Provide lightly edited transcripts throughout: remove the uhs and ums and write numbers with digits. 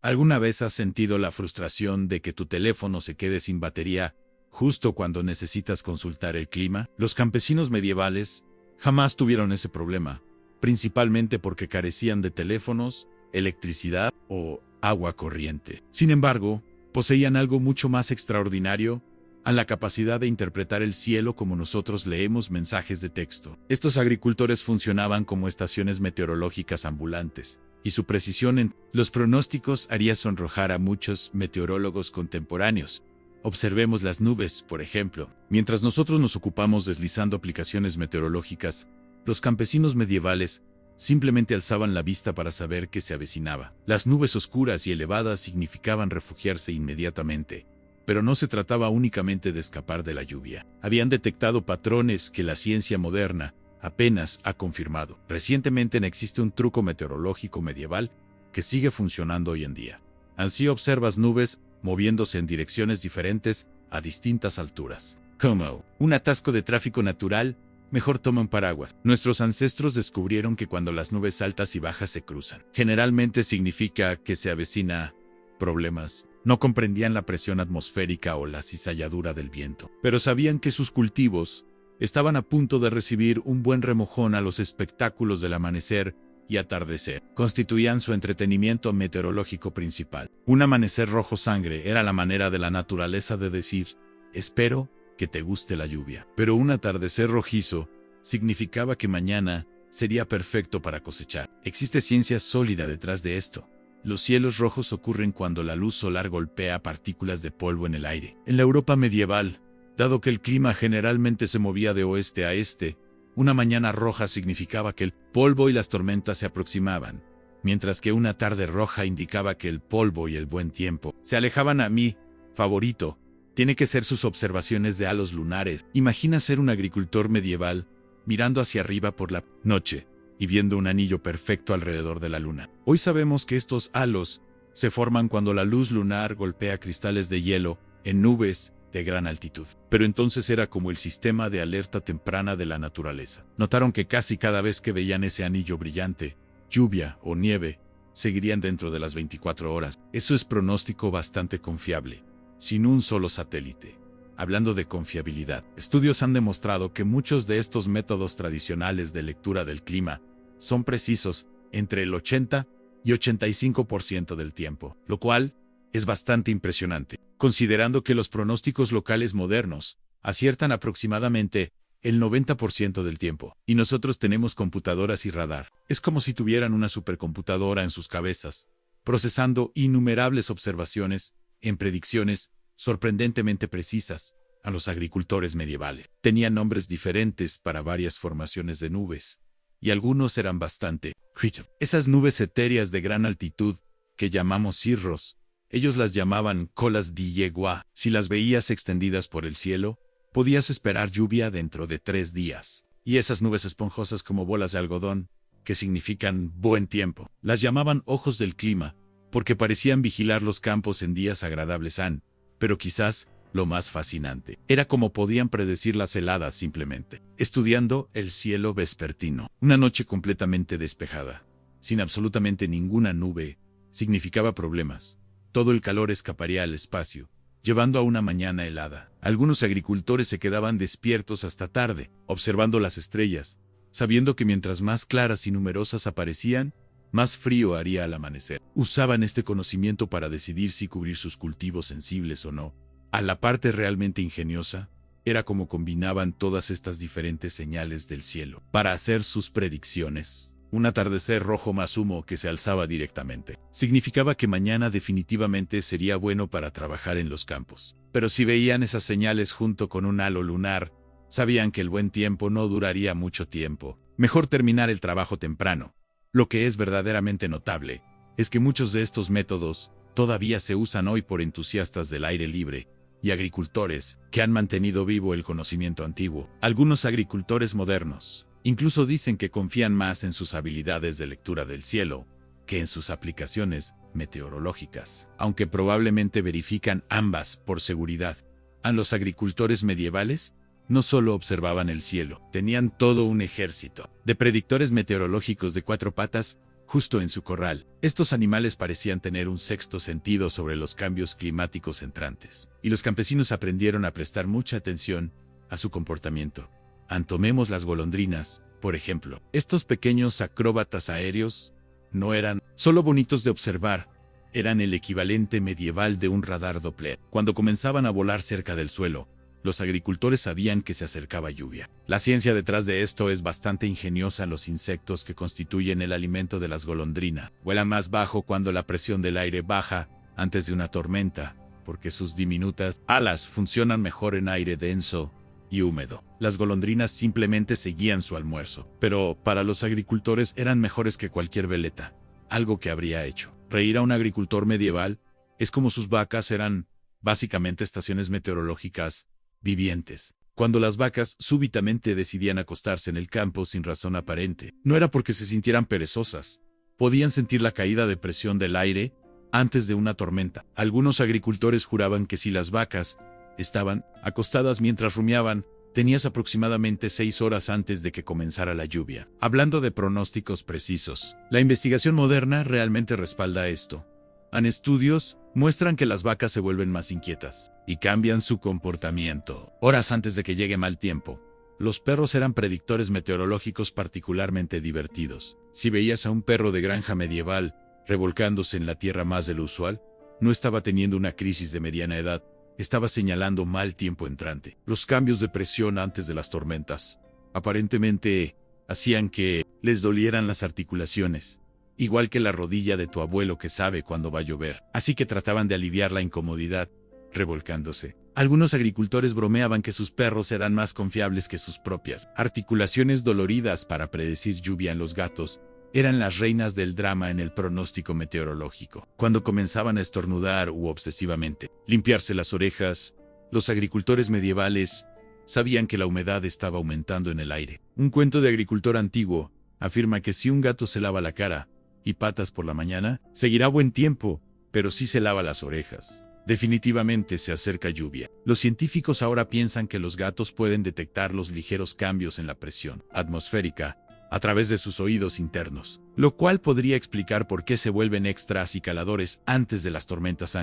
¿Alguna vez has sentido la frustración de que tu teléfono se quede sin batería justo cuando necesitas consultar el clima? Los campesinos medievales jamás tuvieron ese problema, principalmente porque carecían de teléfonos, electricidad o agua corriente. Sin embargo, poseían algo mucho más extraordinario: a la capacidad de interpretar el cielo como nosotros leemos mensajes de texto. Estos agricultores funcionaban como estaciones meteorológicas ambulantes, y su precisión en los pronósticos haría sonrojar a muchos meteorólogos contemporáneos. Observemos las nubes, por ejemplo. Mientras nosotros nos ocupamos deslizando aplicaciones meteorológicas, los campesinos medievales simplemente alzaban la vista para saber qué se avecinaba. Las nubes oscuras y elevadas significaban refugiarse inmediatamente, pero no se trataba únicamente de escapar de la lluvia. Habían detectado patrones que la ciencia moderna apenas ha confirmado. Recientemente existe un truco meteorológico medieval que sigue funcionando hoy en día. Así observas nubes moviéndose en direcciones diferentes a distintas alturas. Como un atasco de tráfico natural, mejor toma un paraguas. Nuestros ancestros descubrieron que cuando las nubes altas y bajas se cruzan, generalmente significa que se avecina problemas. No comprendían la presión atmosférica o la cizalladura del viento, pero sabían que sus cultivos estaban a punto de recibir un buen remojón. A los espectáculos del amanecer y atardecer constituían su entretenimiento meteorológico principal. Un amanecer rojo sangre era la manera de la naturaleza de decir: espero que te guste la lluvia. Pero un atardecer rojizo significaba que mañana sería perfecto para cosechar. Existe ciencia sólida detrás de esto. Los cielos rojos ocurren cuando la luz solar golpea partículas de polvo en el aire. En la Europa medieval, dado que el clima generalmente se movía de oeste a este, una mañana roja significaba que el polvo y las tormentas se aproximaban, mientras que una tarde roja indicaba que el polvo y el buen tiempo se alejaban. A mi favorito tiene que ser sus observaciones de halos lunares. Imagina ser un agricultor medieval mirando hacia arriba por la noche y viendo un anillo perfecto alrededor de la luna. Hoy sabemos que estos halos se forman cuando la luz lunar golpea cristales de hielo en nubes de gran altitud. Pero entonces era como el sistema de alerta temprana de la naturaleza. Notaron que casi cada vez que veían ese anillo brillante, lluvia o nieve, seguirían dentro de las 24 horas. Eso es pronóstico bastante confiable, sin un solo satélite. Hablando de confiabilidad, estudios han demostrado que muchos de estos métodos tradicionales de lectura del clima son precisos entre el 80 y 85% del tiempo, lo cual es bastante impresionante, considerando que los pronósticos locales modernos aciertan aproximadamente el 90% del tiempo, y nosotros tenemos computadoras y radar. Es como si tuvieran una supercomputadora en sus cabezas, procesando innumerables observaciones en predicciones sorprendentemente precisas. A los agricultores medievales tenían nombres diferentes para varias formaciones de nubes, y algunos eran bastante creative. Esas nubes etéreas de gran altitud, que llamamos cirros, ellos las llamaban colas di yegua. Si las veías extendidas por el cielo, podías esperar lluvia dentro de 3 días. Y esas nubes esponjosas como bolas de algodón, que significan buen tiempo, las llamaban ojos del clima, porque parecían vigilar los campos en días agradables. Pero quizás lo más fascinante era cómo podían predecir las heladas simplemente estudiando el cielo vespertino. Una noche completamente despejada, sin absolutamente ninguna nube, significaba problemas. Todo el calor escaparía al espacio, llevando a una mañana helada. Algunos agricultores se quedaban despiertos hasta tarde, observando las estrellas, sabiendo que mientras más claras y numerosas aparecían, más frío haría al amanecer. Usaban este conocimiento para decidir si cubrir sus cultivos sensibles o no. A la parte realmente ingeniosa, era como combinaban todas estas diferentes señales del cielo para hacer sus predicciones. Un atardecer rojo más humo que se alzaba directamente significaba que mañana definitivamente sería bueno para trabajar en los campos. Pero si veían esas señales junto con un halo lunar, sabían que el buen tiempo no duraría mucho tiempo. Mejor terminar el trabajo temprano. Lo que es verdaderamente notable es que muchos de estos métodos todavía se usan hoy por entusiastas del aire libre y agricultores que han mantenido vivo el conocimiento antiguo. Algunos agricultores modernos incluso dicen que confían más en sus habilidades de lectura del cielo que en sus aplicaciones meteorológicas, aunque probablemente verifican ambas por seguridad. A los agricultores medievales no solo observaban el cielo, tenían todo un ejército de predictores meteorológicos de 4 patas justo en su corral. Estos animales parecían tener un sexto sentido sobre los cambios climáticos entrantes, y los campesinos aprendieron a prestar mucha atención a su comportamiento. Tomemos las golondrinas, por ejemplo. Estos pequeños acróbatas aéreos no eran solo bonitos de observar, eran el equivalente medieval de un radar Doppler. Cuando comenzaban a volar cerca del suelo, los agricultores sabían que se acercaba lluvia. La ciencia detrás de esto es bastante ingeniosa. Los insectos que constituyen el alimento de las golondrinas vuelan más bajo cuando la presión del aire baja antes de una tormenta, porque sus diminutas alas funcionan mejor en aire denso y húmedo. Las golondrinas simplemente seguían su almuerzo, pero para los agricultores eran mejores que cualquier veleta, algo que habría hecho reír a un agricultor medieval. Es como sus vacas eran básicamente estaciones meteorológicas vivientes. Cuando las vacas súbitamente decidían acostarse en el campo sin razón aparente, no era porque se sintieran perezosas. Podían sentir la caída de presión del aire antes de una tormenta. Algunos agricultores juraban que si las vacas estaban acostadas mientras rumiaban, tenías aproximadamente 6 horas antes de que comenzara la lluvia. Hablando de pronósticos precisos, la investigación moderna realmente respalda esto. Estudios muestran que las vacas se vuelven más inquietas y cambian su comportamiento horas antes de que llegue mal tiempo. Los perros eran predictores meteorológicos particularmente divertidos. Si veías a un perro de granja medieval revolcándose en la tierra más de lo usual, no estaba teniendo una crisis de mediana edad, estaba señalando mal tiempo entrante. Los cambios de presión antes de las tormentas aparentemente hacían que les dolieran las articulaciones, igual que la rodilla de tu abuelo que sabe cuándo va a llover. Así que trataban de aliviar la incomodidad, revolcándose. Algunos agricultores bromeaban que sus perros eran más confiables que sus propias articulaciones doloridas para predecir lluvia. En los gatos eran las reinas del drama en el pronóstico meteorológico. Cuando comenzaban a estornudar u obsesivamente limpiarse las orejas, los agricultores medievales sabían que la humedad estaba aumentando en el aire. Un cuento de agricultor antiguo afirma que si un gato se lava la cara y patas por la mañana, seguirá buen tiempo, pero si se lava las orejas, definitivamente se acerca lluvia. Los científicos ahora piensan que los gatos pueden detectar los ligeros cambios en la presión atmosférica a través de sus oídos internos, lo cual podría explicar por qué se vuelven extra acicaladores antes de las tormentas.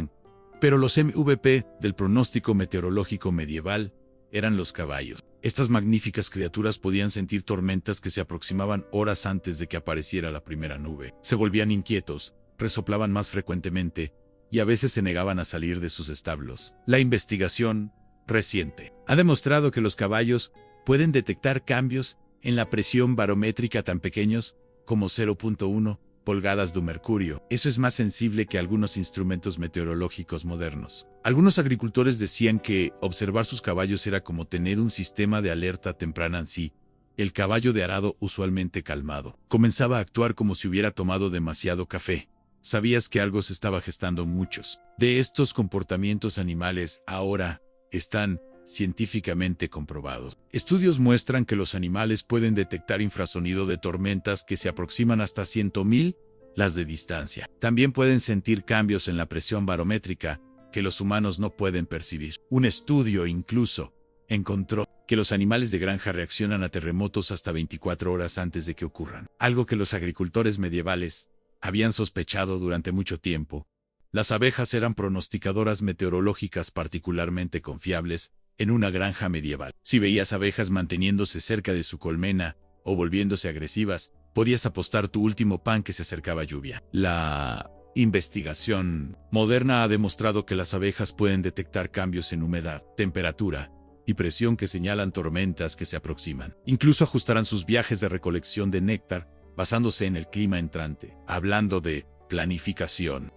Pero los MVP del pronóstico meteorológico medieval eran los caballos. Estas magníficas criaturas podían sentir tormentas que se aproximaban horas antes de que apareciera la primera nube. Se volvían inquietos, resoplaban más frecuentemente y a veces se negaban a salir de sus establos. La investigación reciente ha demostrado que los caballos pueden detectar cambios en la presión barométrica tan pequeños como 0.1 pulgadas de mercurio. Eso es más sensible que algunos instrumentos meteorológicos modernos. Algunos agricultores decían que observar sus caballos era como tener un sistema de alerta temprana en sí. El caballo de arado, usualmente calmado, comenzaba a actuar como si hubiera tomado demasiado café. Sabías que algo se estaba gestando. Muchos de estos comportamientos animales ahora están científicamente comprobados. Estudios muestran que los animales pueden detectar infrasonido de tormentas que se aproximan hasta 100.000 las de distancia. También pueden sentir cambios en la presión barométrica que los humanos no pueden percibir. Un estudio incluso encontró que los animales de granja reaccionan a terremotos hasta 24 horas antes de que ocurran, algo que los agricultores medievales habían sospechado durante mucho tiempo. Las abejas eran pronosticadoras meteorológicas particularmente confiables en una granja medieval. Si veías abejas manteniéndose cerca de su colmena o volviéndose agresivas, podías apostar tu último pan que se acercaba lluvia. La investigación moderna ha demostrado que las abejas pueden detectar cambios en humedad, temperatura y presión que señalan tormentas que se aproximan. Incluso ajustarán sus viajes de recolección de néctar basándose en el clima entrante. Hablando de planificación,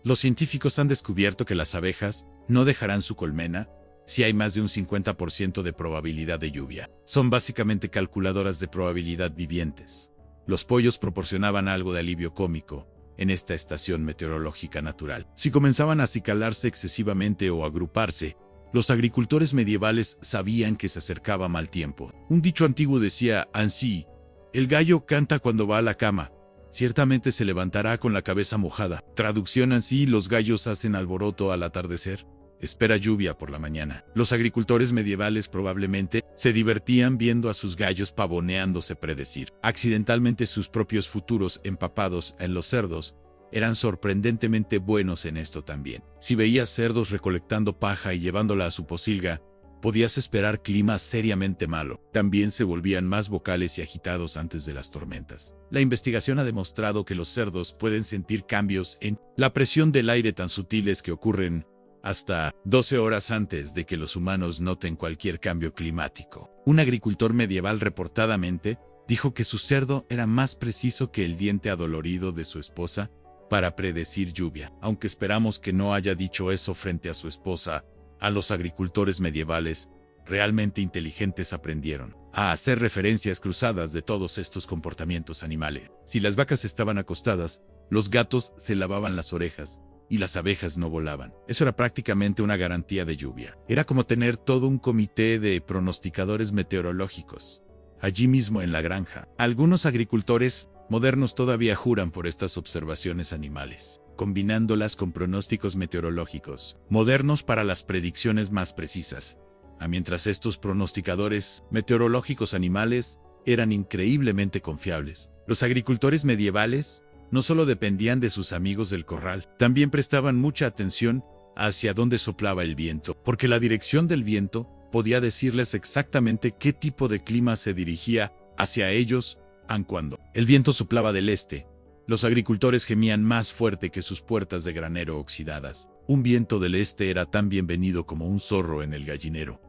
los científicos han descubierto que las abejas no dejarán su colmena si hay más de un 50% de probabilidad de lluvia. Son básicamente calculadoras de probabilidad vivientes. Los pollos proporcionaban algo de alivio cómico en esta estación meteorológica natural. Si comenzaban a acicalarse excesivamente o agruparse, los agricultores medievales sabían que se acercaba mal tiempo. Un dicho antiguo decía así: el gallo canta cuando va a la cama, ciertamente se levantará con la cabeza mojada. Traducción así: los gallos hacen alboroto al atardecer, espera lluvia por la mañana. Los agricultores medievales probablemente se divertían viendo a sus gallos pavoneándose predecir accidentalmente sus propios futuros empapados en los cerdos. Eran sorprendentemente buenos en esto también. Si veías cerdos recolectando paja y llevándola a su pocilga, podías esperar clima seriamente malo. También se volvían más vocales y agitados antes de las tormentas. La investigación ha demostrado que los cerdos pueden sentir cambios en la presión del aire tan sutiles que ocurren hasta 12 horas antes de que los humanos noten cualquier cambio climático. Un agricultor medieval reportadamente dijo que su cerdo era más preciso que el diente adolorido de su esposa para predecir lluvia. Aunque esperamos que no haya dicho eso frente a su esposa, a los agricultores medievales realmente inteligentes aprendieron a hacer referencias cruzadas de todos estos comportamientos animales. Si las vacas estaban acostadas, los gatos se lavaban las orejas y las abejas no volaban. Eso era prácticamente una garantía de lluvia. Era como tener todo un comité de pronosticadores meteorológicos allí mismo en la granja. Algunos agricultores modernos todavía juran por estas observaciones animales, combinándolas con pronósticos meteorológicos modernos para las predicciones más precisas. Mientras estos pronosticadores meteorológicos animales eran increíblemente confiables. Los agricultores medievales no solo dependían de sus amigos del corral, también prestaban mucha atención hacia dónde soplaba el viento, porque la dirección del viento podía decirles exactamente qué tipo de clima se dirigía hacia ellos, aun cuando el viento soplaba del este. Los agricultores gemían más fuerte que sus puertas de granero oxidadas. Un viento del este era tan bienvenido como un zorro en el gallinero.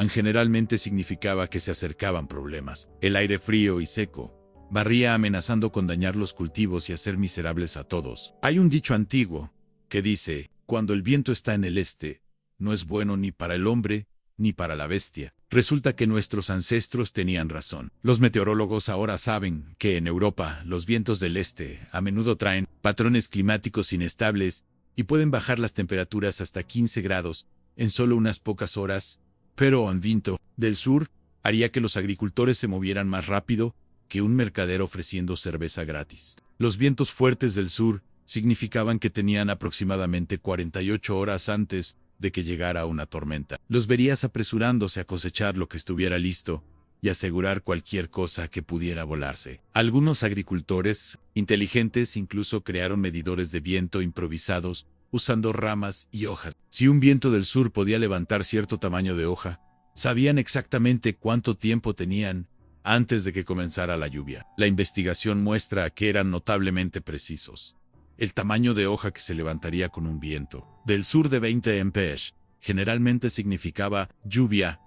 Generalmente significaba que se acercaban problemas. El aire frío y seco barría amenazando con dañar los cultivos y hacer miserables a todos. Hay un dicho antiguo que dice: cuando el viento está en el este, no es bueno ni para el hombre ni para la bestia. Resulta que nuestros ancestros tenían razón. Los meteorólogos ahora saben que en Europa los vientos del este a menudo traen patrones climáticos inestables y pueden bajar las temperaturas hasta 15 grados en solo unas pocas horas, pero un viento del sur haría que los agricultores se movieran más rápido que un mercader ofreciendo cerveza gratis. Los vientos fuertes del sur significaban que tenían aproximadamente 48 horas antes de que llegara una tormenta. Los verías apresurándose a cosechar lo que estuviera listo y asegurar cualquier cosa que pudiera volarse. Algunos agricultores inteligentes incluso crearon medidores de viento improvisados usando ramas y hojas. Si un viento del sur podía levantar cierto tamaño de hoja, sabían exactamente cuánto tiempo tenían antes de que comenzara la lluvia. La investigación muestra que eran notablemente precisos. El tamaño de hoja que se levantaría con un viento del sur de 20 mph generalmente significaba lluvia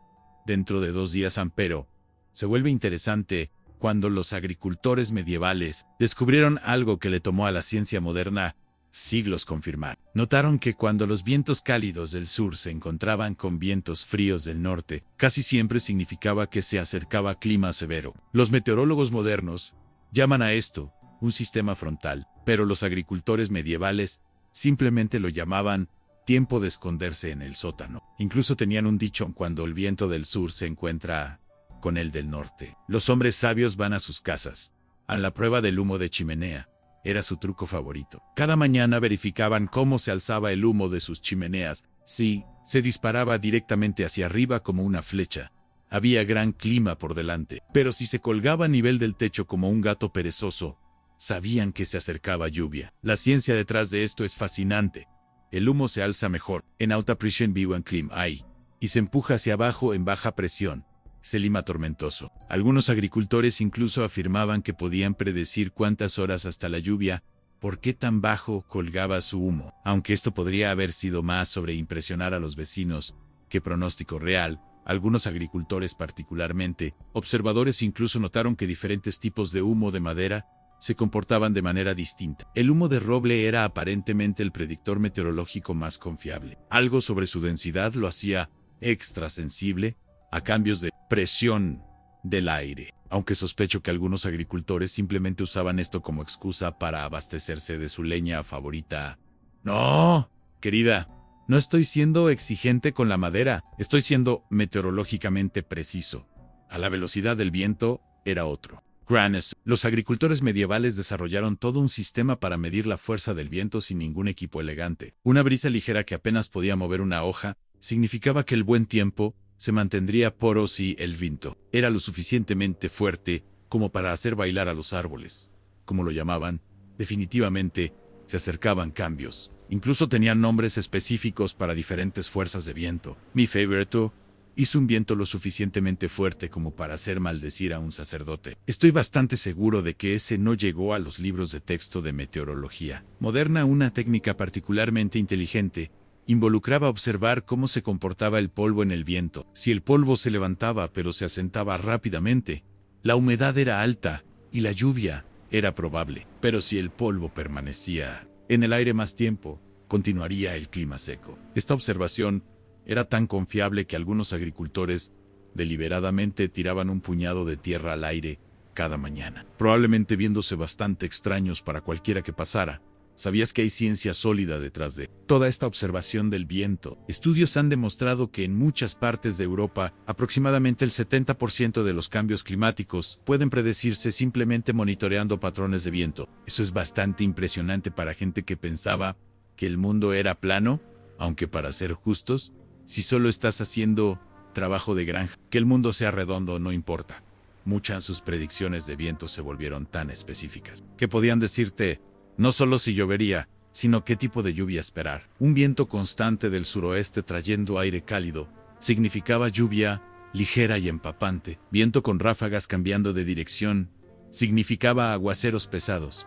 dentro de 2 días, pero se vuelve interesante cuando los agricultores medievales descubrieron algo que le tomó a la ciencia moderna siglos confirmar. Notaron que cuando los vientos cálidos del sur se encontraban con vientos fríos del norte, casi siempre significaba que se acercaba clima severo. Los meteorólogos modernos llaman a esto un sistema frontal, pero los agricultores medievales simplemente lo llamaban tiempo de esconderse en el sótano. Incluso tenían un dicho: cuando el viento del sur se encuentra con el del norte, los hombres sabios van a sus casas. A la prueba del humo de chimenea era su truco favorito. Cada mañana verificaban cómo se alzaba el humo de sus chimeneas. Si se disparaba directamente hacia arriba como una flecha, había gran clima por delante. Pero si se colgaba a nivel del techo como un gato perezoso, sabían que se acercaba lluvia. La ciencia detrás de esto es fascinante. El humo se alza mejor en alta presión vivo en clima high y se empuja hacia abajo en baja presión. Es el clima tormentoso. Algunos agricultores incluso afirmaban que podían predecir cuántas horas hasta la lluvia, por qué tan bajo colgaba su humo. Aunque esto podría haber sido más sobre impresionar a los vecinos que pronóstico real, algunos agricultores, particularmente observadores, incluso notaron que diferentes tipos de humo de madera se comportaban de manera distinta. El humo de roble era aparentemente el predictor meteorológico más confiable. Algo sobre su densidad lo hacía extra sensible a cambios de presión del aire, aunque sospecho que algunos agricultores simplemente usaban esto como excusa para abastecerse de su leña favorita. No, querida, no estoy siendo exigente con la madera, estoy siendo meteorológicamente preciso. A la velocidad del viento era otro. Granes. Los agricultores medievales desarrollaron todo un sistema para medir la fuerza del viento sin ningún equipo elegante. Una brisa ligera que apenas podía mover una hoja significaba que el buen tiempo se mantendría por si el viento era lo suficientemente fuerte como para hacer bailar a los árboles, como lo llamaban. Definitivamente se acercaban cambios. Incluso tenían nombres específicos para diferentes fuerzas de viento. Mi favorito hizo un viento lo suficientemente fuerte como para hacer maldecir a un sacerdote. Estoy bastante seguro de que ese no llegó a los libros de texto de meteorología moderna. Una técnica particularmente inteligente involucraba observar cómo se comportaba el polvo en el viento. Si el polvo se levantaba pero se asentaba rápidamente, la humedad era alta y la lluvia era probable. Pero si el polvo permanecía en el aire más tiempo, continuaría el clima seco. Esta observación era tan confiable que algunos agricultores deliberadamente tiraban un puñado de tierra al aire cada mañana, probablemente viéndose bastante extraños para cualquiera que pasara. ¿Sabías que hay ciencia sólida detrás de toda esta observación del viento? Estudios han demostrado que en muchas partes de Europa, aproximadamente el 70% de los cambios climáticos pueden predecirse simplemente monitoreando patrones de viento. Eso es bastante impresionante para gente que pensaba que el mundo era plano, aunque para ser justos, si solo estás haciendo trabajo de granja, que el mundo sea redondo no importa. Muchas de sus predicciones de viento se volvieron tan específicas que podían decirte no solo si llovería, sino qué tipo de lluvia esperar. Un viento constante del suroeste trayendo aire cálido significaba lluvia ligera y empapante. Viento con ráfagas cambiando de dirección significaba aguaceros pesados.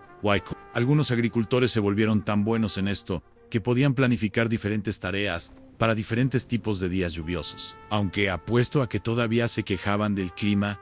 Algunos agricultores se volvieron tan buenos en esto que podían planificar diferentes tareas para diferentes tipos de días lluviosos. Aunque apuesto a que todavía se quejaban del clima,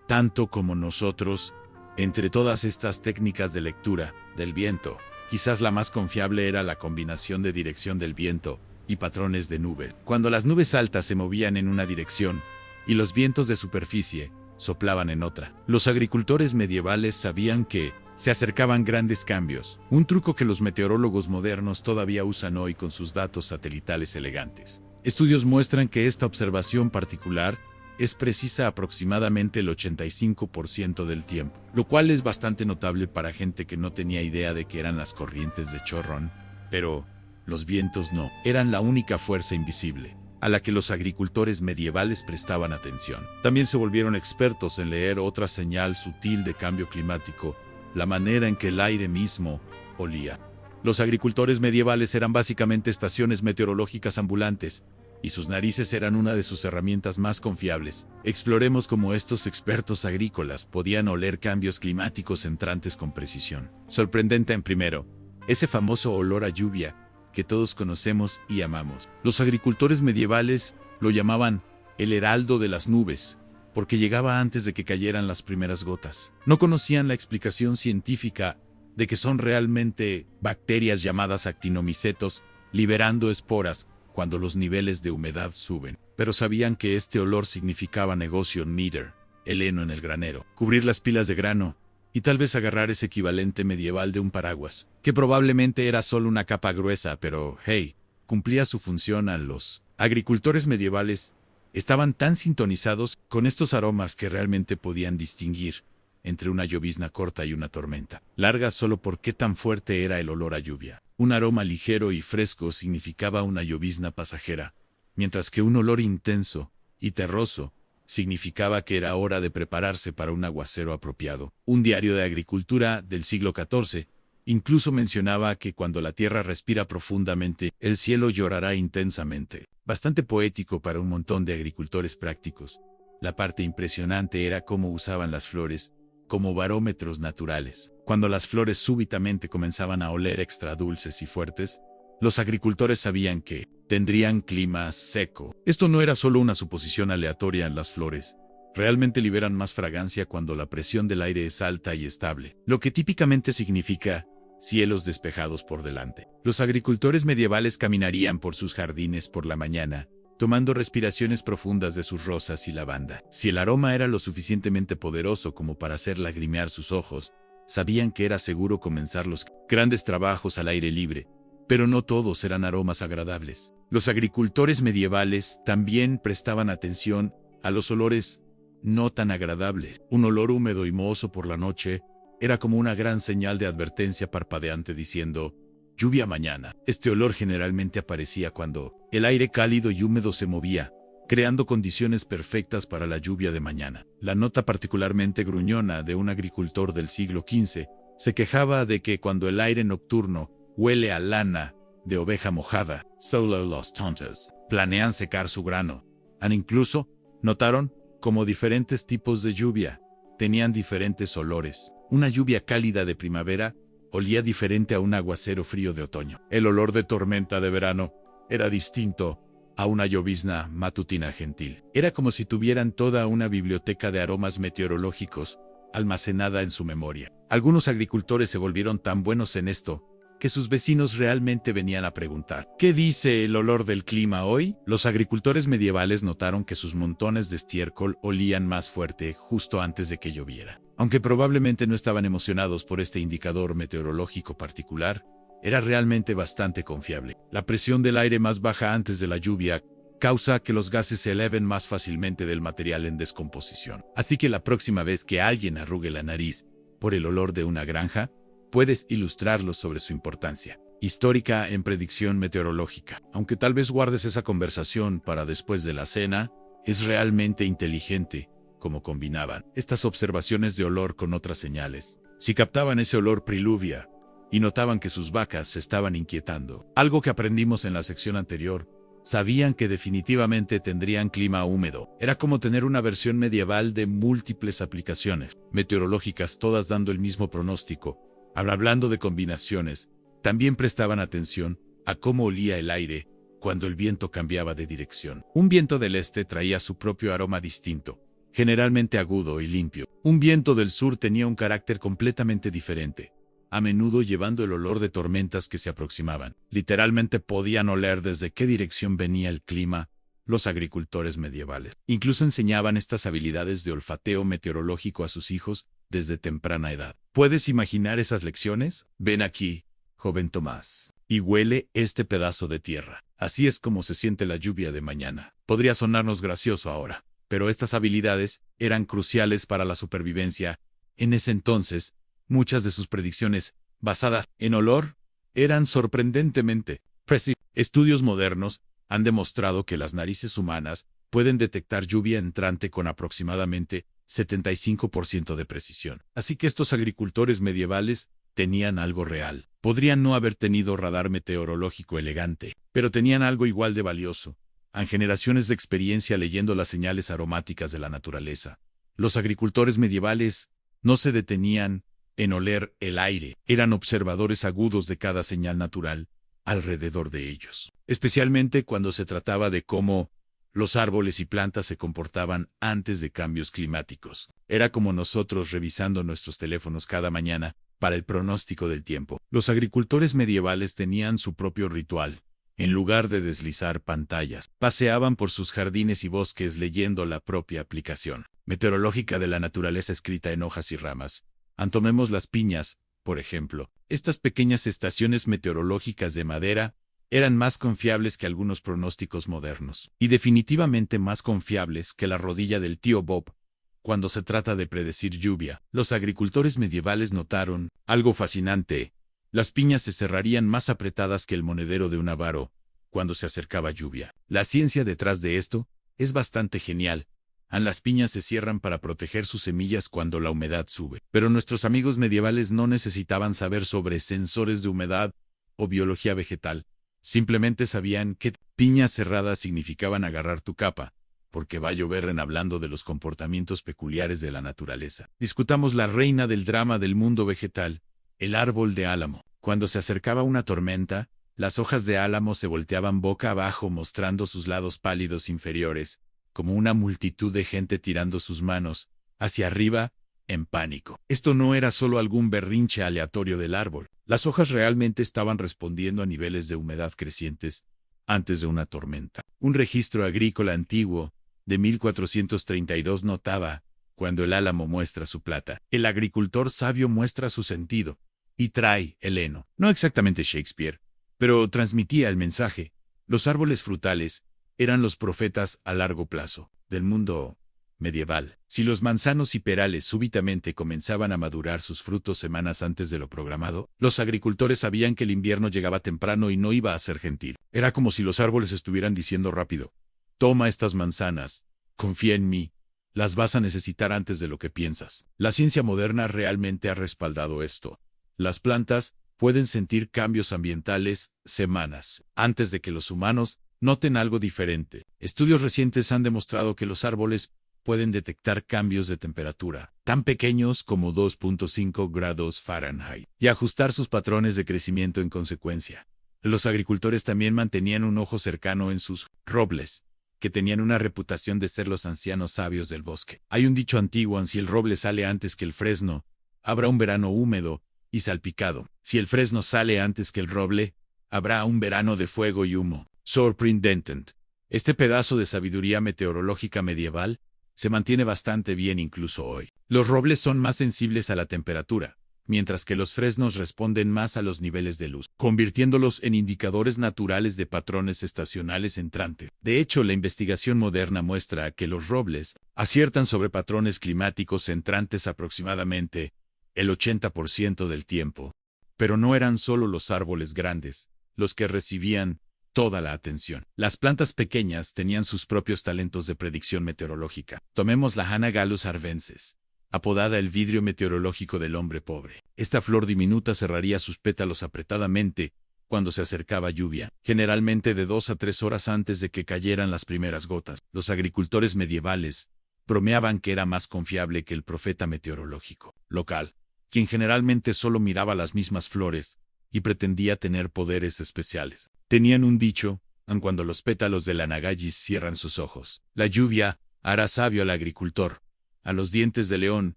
tanto como nosotros. Entre todas estas técnicas de lectura del viento, quizás la más confiable era la combinación de dirección del viento y patrones de nubes. Cuando las nubes altas se movían en una dirección y los vientos de superficie soplaban en otra, los agricultores medievales sabían que se acercaban grandes cambios, un truco que los meteorólogos modernos todavía usan hoy con sus datos satelitales elegantes. Estudios muestran que esta observación particular es precisa aproximadamente el 85% del tiempo, lo cual es bastante notable para gente que no tenía idea de qué eran las corrientes de chorrón, pero los vientos no, eran la única fuerza invisible a la que los agricultores medievales prestaban atención. También se volvieron expertos en leer otra señal sutil de cambio climático, la manera en que el aire mismo olía. Los agricultores medievales eran básicamente estaciones meteorológicas ambulantes, y sus narices eran una de sus herramientas más confiables. Exploremos cómo estos expertos agrícolas podían oler cambios climáticos entrantes con precisión. Sorprendente en primero, ese famoso olor a lluvia que todos conocemos y amamos. Los agricultores medievales lo llamaban el heraldo de las nubes, porque llegaba antes de que cayeran las primeras gotas. No conocían la explicación científica de que son realmente bacterias llamadas actinomicetos liberando esporas cuando los niveles de humedad suben, pero sabían que este olor significaba negocio meter, el heno en el granero, cubrir las pilas de grano, y tal vez agarrar ese equivalente medieval de un paraguas, que probablemente era solo una capa gruesa, pero, hey, cumplía su función. A los agricultores medievales estaban tan sintonizados con estos aromas que realmente podían distinguir entre una llovizna corta y una tormenta larga solo por qué tan fuerte era el olor a lluvia. Un aroma ligero y fresco significaba una llovizna pasajera, mientras que un olor intenso y terroso significaba que era hora de prepararse para un aguacero apropiado. Un diario de agricultura del siglo XIV incluso mencionaba que cuando la tierra respira profundamente, el cielo llorará intensamente. Bastante poético para un montón de agricultores prácticos. La parte impresionante era cómo usaban las flores como barómetros naturales. Cuando las flores súbitamente comenzaban a oler extra dulces y fuertes, los agricultores sabían que tendrían clima seco. Esto no era solo una suposición aleatoria en las flores. Realmente liberan más fragancia cuando la presión del aire es alta y estable, lo que típicamente significa cielos despejados por delante. Los agricultores medievales caminarían por sus jardines por la mañana, tomando respiraciones profundas de sus rosas y lavanda. Si el aroma era lo suficientemente poderoso como para hacer lagrimear sus ojos, sabían que era seguro comenzar los grandes trabajos al aire libre, pero no todos eran aromas agradables. Los agricultores medievales también prestaban atención a los olores no tan agradables. Un olor húmedo y mohoso por la noche era como una gran señal de advertencia parpadeante diciendo, lluvia mañana. Este olor generalmente aparecía cuando el aire cálido y húmedo se movía, creando condiciones perfectas para la lluvia de mañana. La nota particularmente gruñona de un agricultor del siglo XV se quejaba de que cuando el aire nocturno huele a lana de oveja mojada, solo los tontos planean secar su grano. Incluso notaron como diferentes tipos de lluvia tenían diferentes olores. Una lluvia cálida de primavera olía diferente a un aguacero frío de otoño. El olor de tormenta de verano era distinto a una llovizna matutina gentil. Era como si tuvieran toda una biblioteca de aromas meteorológicos almacenada en su memoria. Algunos agricultores se volvieron tan buenos en esto que sus vecinos realmente venían a preguntar, ¿qué dice el olor del clima hoy? Los agricultores medievales notaron que sus montones de estiércol olían más fuerte justo antes de que lloviera. Aunque probablemente no estaban emocionados por este indicador meteorológico particular, era realmente bastante confiable. La presión del aire más baja antes de la lluvia causa que los gases se eleven más fácilmente del material en descomposición. Así que la próxima vez que alguien arrugue la nariz por el olor de una granja, puedes ilustrarlo sobre su importancia histórica en predicción meteorológica. Aunque tal vez guardes esa conversación para después de la cena, es realmente inteligente cómo combinaban estas observaciones de olor con otras señales. Si captaban ese olor priluvia y notaban que sus vacas se estaban inquietando, algo que aprendimos en la sección anterior, sabían que definitivamente tendrían clima húmedo. Era como tener una versión medieval de múltiples aplicaciones meteorológicas, todas dando el mismo pronóstico. Hablando de combinaciones, también prestaban atención a cómo olía el aire cuando el viento cambiaba de dirección. Un viento del este traía su propio aroma distinto, generalmente agudo y limpio. Un viento del sur tenía un carácter completamente diferente, a menudo llevando el olor de tormentas que se aproximaban. Literalmente podían oler desde qué dirección venía el clima los agricultores medievales. Incluso enseñaban estas habilidades de olfateo meteorológico a sus hijos desde temprana edad. ¿Puedes imaginar esas lecciones? Ven aquí, joven Tomás, y huele este pedazo de tierra. Así es como se siente la lluvia de mañana. Podría sonarnos gracioso ahora, pero estas habilidades eran cruciales para la supervivencia. En ese entonces, muchas de sus predicciones, basadas en olor, eran sorprendentemente precisas. Estudios modernos han demostrado que las narices humanas pueden detectar lluvia entrante con aproximadamente 75% de precisión. Así que estos agricultores medievales tenían algo real. Podrían no haber tenido radar meteorológico elegante, pero tenían algo igual de valioso. Han generaciones de experiencia leyendo las señales aromáticas de la naturaleza. Los agricultores medievales no se detenían en oler el aire. Eran observadores agudos de cada señal natural alrededor de ellos, especialmente cuando se trataba de cómo los árboles y plantas se comportaban antes de cambios climáticos. Era como nosotros revisando nuestros teléfonos cada mañana para el pronóstico del tiempo. Los agricultores medievales tenían su propio ritual. En lugar de deslizar pantallas, paseaban por sus jardines y bosques leyendo la propia aplicación meteorológica de la naturaleza escrita en hojas y ramas. Tomemos las piñas, por ejemplo. Estas pequeñas estaciones meteorológicas de madera eran más confiables que algunos pronósticos modernos, y definitivamente más confiables que la rodilla del tío Bob. Cuando se trata de predecir lluvia, los agricultores medievales notaron algo fascinante. Las piñas se cerrarían más apretadas que el monedero de un avaro cuando se acercaba lluvia. La ciencia detrás de esto es bastante genial. Las piñas se cierran para proteger sus semillas cuando la humedad sube. Pero nuestros amigos medievales no necesitaban saber sobre sensores de humedad o biología vegetal. Simplemente sabían que piñas cerradas significaban agarrar tu capa, porque va a llover. Hablando de los comportamientos peculiares de la naturaleza, discutamos la reina del drama del mundo vegetal, el árbol de álamo. Cuando se acercaba una tormenta, las hojas de álamo se volteaban boca abajo mostrando sus lados pálidos inferiores, como una multitud de gente tirando sus manos hacia arriba, en pánico. Esto no era solo algún berrinche aleatorio del árbol. Las hojas realmente estaban respondiendo a niveles de humedad crecientes antes de una tormenta. Un registro agrícola antiguo de 1432 notaba: cuando el álamo muestra su plata, el agricultor sabio muestra su sentido y trae el heno. No exactamente Shakespeare, pero transmitía el mensaje. Los árboles frutales eran los profetas a largo plazo del mundo medieval. Si los manzanos y perales súbitamente comenzaban a madurar sus frutos semanas antes de lo programado, los agricultores sabían que el invierno llegaba temprano y no iba a ser gentil. Era como si los árboles estuvieran diciendo rápido: toma estas manzanas, confía en mí, las vas a necesitar antes de lo que piensas. La ciencia moderna realmente ha respaldado esto. Las plantas pueden sentir cambios ambientales semanas antes de que los humanos noten algo diferente. Estudios recientes han demostrado que los árboles pueden detectar cambios de temperatura, tan pequeños como 2.5 grados Fahrenheit, y ajustar sus patrones de crecimiento en consecuencia. Los agricultores también mantenían un ojo cercano en sus robles, que tenían una reputación de ser los ancianos sabios del bosque. Hay un dicho antiguo: si el roble sale antes que el fresno, habrá un verano húmedo y salpicado. Si el fresno sale antes que el roble, habrá un verano de fuego y humo. Sorprendente. Este pedazo de sabiduría meteorológica medieval se mantiene bastante bien incluso hoy. Los robles son más sensibles a la temperatura, mientras que los fresnos responden más a los niveles de luz, convirtiéndolos en indicadores naturales de patrones estacionales entrantes. De hecho, la investigación moderna muestra que los robles aciertan sobre patrones climáticos entrantes aproximadamente el 80% del tiempo. Pero no eran solo los árboles grandes los que recibían toda la atención. Las plantas pequeñas tenían sus propios talentos de predicción meteorológica. Tomemos la Hana Gallus arvensis, apodada el vidrio meteorológico del hombre pobre. Esta flor diminuta cerraría sus pétalos apretadamente cuando se acercaba lluvia, generalmente de 2 a 3 horas antes de que cayeran las primeras gotas. Los agricultores medievales bromeaban que era más confiable que el profeta meteorológico local, quien generalmente solo miraba las mismas flores y pretendía tener poderes especiales. Tenían un dicho: cuando los pétalos de la Nagayis cierran sus ojos, la lluvia hará sabio al agricultor. A los dientes de león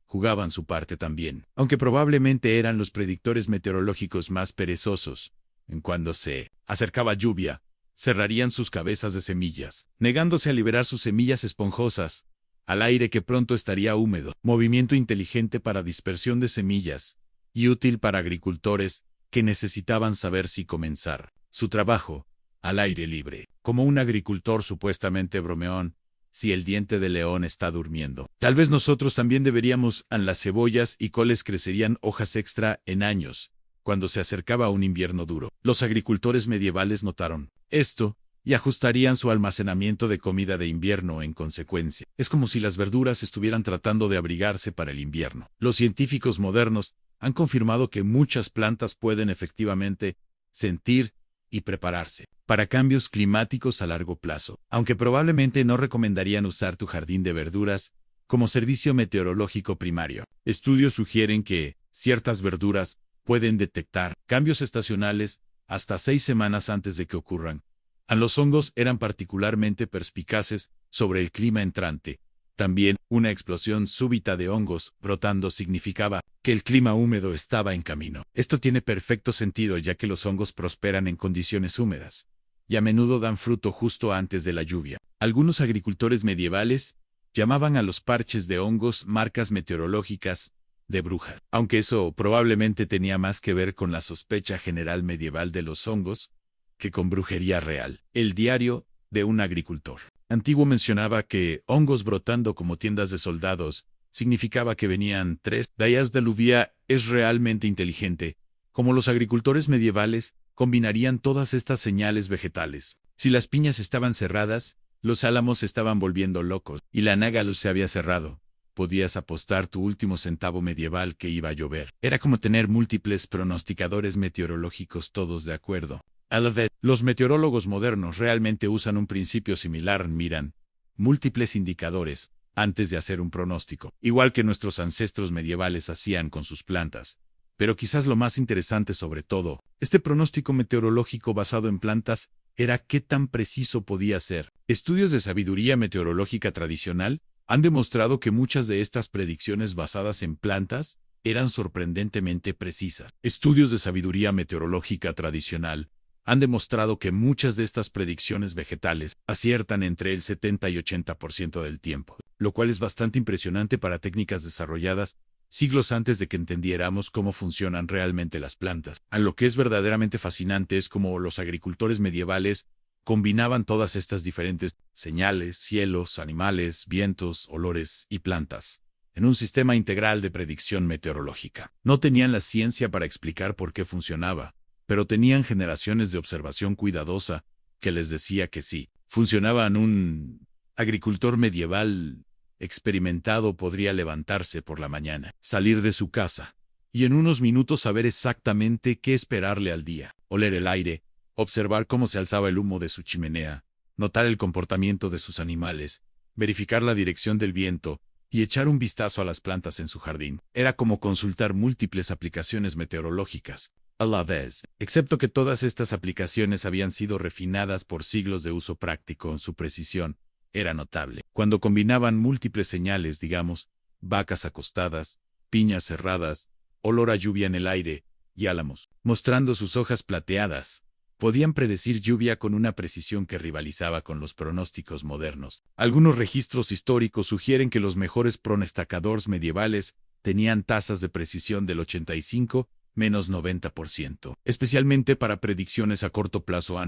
jugaban su parte también, aunque probablemente eran los predictores meteorológicos más perezosos. Cuando se acercaba lluvia, cerrarían sus cabezas de semillas, negándose a liberar sus semillas esponjosas al aire que pronto estaría húmedo. Movimiento inteligente para dispersión de semillas y útil para agricultores que necesitaban saber si comenzar su trabajo al aire libre. Como un agricultor supuestamente bromeón: si el diente de león está durmiendo, tal vez nosotros también deberíamos. Las cebollas y coles crecerían hojas extra en años cuando se acercaba un invierno duro. Los agricultores medievales notaron esto y ajustarían su almacenamiento de comida de invierno en consecuencia. Es como si las verduras estuvieran tratando de abrigarse para el invierno. Los científicos modernos han confirmado que muchas plantas pueden efectivamente sentir y prepararse para cambios climáticos a largo plazo, aunque probablemente no recomendarían usar tu jardín de verduras como servicio meteorológico primario. Estudios sugieren que ciertas verduras pueden detectar cambios estacionales hasta 6 semanas antes de que ocurran. Los hongos eran particularmente perspicaces sobre el clima entrante. También, una explosión súbita de hongos brotando significaba que el clima húmedo estaba en camino. Esto tiene perfecto sentido, ya que los hongos prosperan en condiciones húmedas y a menudo dan fruto justo antes de la lluvia. Algunos agricultores medievales llamaban a los parches de hongos marcas meteorológicas de brujas, aunque eso probablemente tenía más que ver con la sospecha general medieval de los hongos que con brujería real. El diario de un agricultor antiguo mencionaba que hongos brotando como tiendas de soldados significaba que venían 3 días de lluvia. Es realmente inteligente como los agricultores medievales combinarían todas estas señales vegetales. Si las piñas estaban cerradas, los álamos se estaban volviendo locos y la Nágalus se había cerrado. Podías apostar tu último centavo medieval que iba a llover. Era como tener múltiples pronosticadores meteorológicos todos de acuerdo. A la vez, los meteorólogos modernos realmente usan un principio similar: miran múltiples indicadores antes de hacer un pronóstico, igual que nuestros ancestros medievales hacían con sus plantas. Pero quizás lo más interesante sobre todo, este pronóstico meteorológico basado en plantas, era qué tan preciso podía ser. Estudios de sabiduría meteorológica tradicional han demostrado que muchas de estas predicciones basadas en plantas eran sorprendentemente precisas. Estudios de sabiduría meteorológica tradicional han demostrado que muchas de estas predicciones vegetales aciertan entre el 70 y 80% del tiempo, lo cual es bastante impresionante para técnicas desarrolladas siglos antes de que entendiéramos cómo funcionan realmente las plantas. Lo que es verdaderamente fascinante es cómo los agricultores medievales Combinaban todas estas diferentes señales, cielos, animales, vientos, olores y plantas en un sistema integral de predicción meteorológica. No tenían la ciencia para explicar por qué funcionaba, pero tenían generaciones de observación cuidadosa que les decía que sí. Funcionaban. Un agricultor medieval experimentado podría levantarse por la mañana, salir de su casa, y en unos minutos saber exactamente qué esperarle al día, oler el aire, observar cómo se alzaba el humo de su chimenea, notar el comportamiento de sus animales, verificar la dirección del viento y echar un vistazo a las plantas en su jardín. Era como consultar múltiples aplicaciones meteorológicas a la vez, excepto que todas estas aplicaciones habían sido refinadas por siglos de uso práctico. Su precisión era notable. Cuando combinaban múltiples señales, digamos, vacas acostadas, piñas cerradas, olor a lluvia en el aire y álamos, mostrando sus hojas plateadas, podían predecir lluvia con una precisión que rivalizaba con los pronósticos modernos. Algunos registros históricos sugieren que los mejores pronosticadores medievales tenían tasas de precisión del 85–90%, especialmente para predicciones a corto plazo.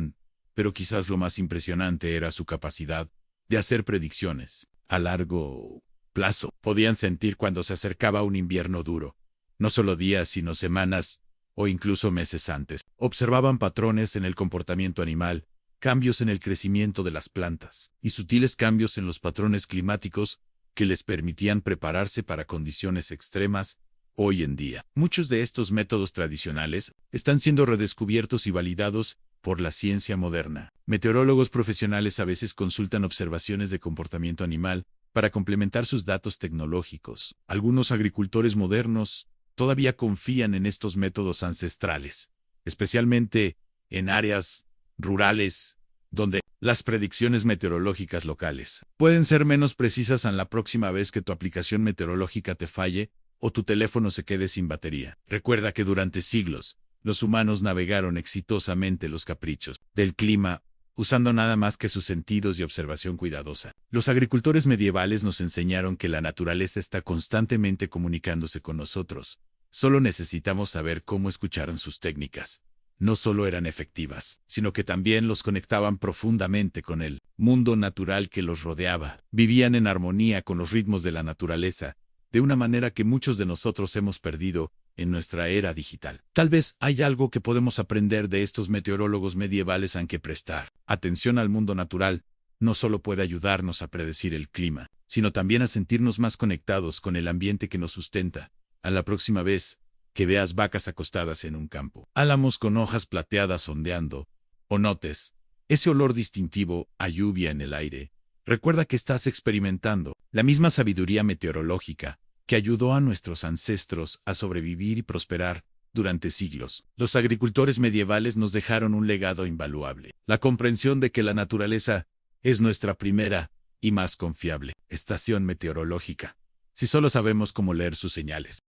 Pero quizás lo más impresionante era su capacidad de hacer predicciones a largo plazo. Podían sentir cuando se acercaba un invierno duro, no solo días sino semanas o incluso meses antes. Observaban patrones en el comportamiento animal, cambios en el crecimiento de las plantas y sutiles cambios en los patrones climáticos que les permitían prepararse para condiciones extremas. Hoy en día, muchos de estos métodos tradicionales están siendo redescubiertos y validados por la ciencia moderna. Meteorólogos profesionales a veces consultan observaciones de comportamiento animal para complementar sus datos tecnológicos. Algunos agricultores modernos todavía confían en estos métodos ancestrales, especialmente en áreas rurales, donde las predicciones meteorológicas locales pueden ser menos precisas. La próxima vez que tu aplicación meteorológica te falle o tu teléfono se quede sin batería, recuerda que durante siglos, los humanos navegaron exitosamente los caprichos del clima, usando nada más que sus sentidos y observación cuidadosa. Los agricultores medievales nos enseñaron que la naturaleza está constantemente comunicándose con nosotros. Solo necesitamos saber cómo escucharon sus técnicas. No solo eran efectivas, sino que también los conectaban profundamente con el mundo natural que los rodeaba. Vivían en armonía con los ritmos de la naturaleza, de una manera que muchos de nosotros hemos perdido en nuestra era digital. Tal vez hay algo que podemos aprender de estos meteorólogos medievales. Aunque prestar atención al mundo natural no solo puede ayudarnos a predecir el clima, sino también a sentirnos más conectados con el ambiente que nos sustenta. A la próxima vez que veas vacas acostadas en un campo, álamos con hojas plateadas ondeando, o notes ese olor distintivo a lluvia en el aire, recuerda que estás experimentando la misma sabiduría meteorológica que ayudó a nuestros ancestros a sobrevivir y prosperar durante siglos. Los agricultores medievales nos dejaron un legado invaluable: la comprensión de que la naturaleza es nuestra primera y más confiable estación meteorológica, si solo sabemos cómo leer sus señales.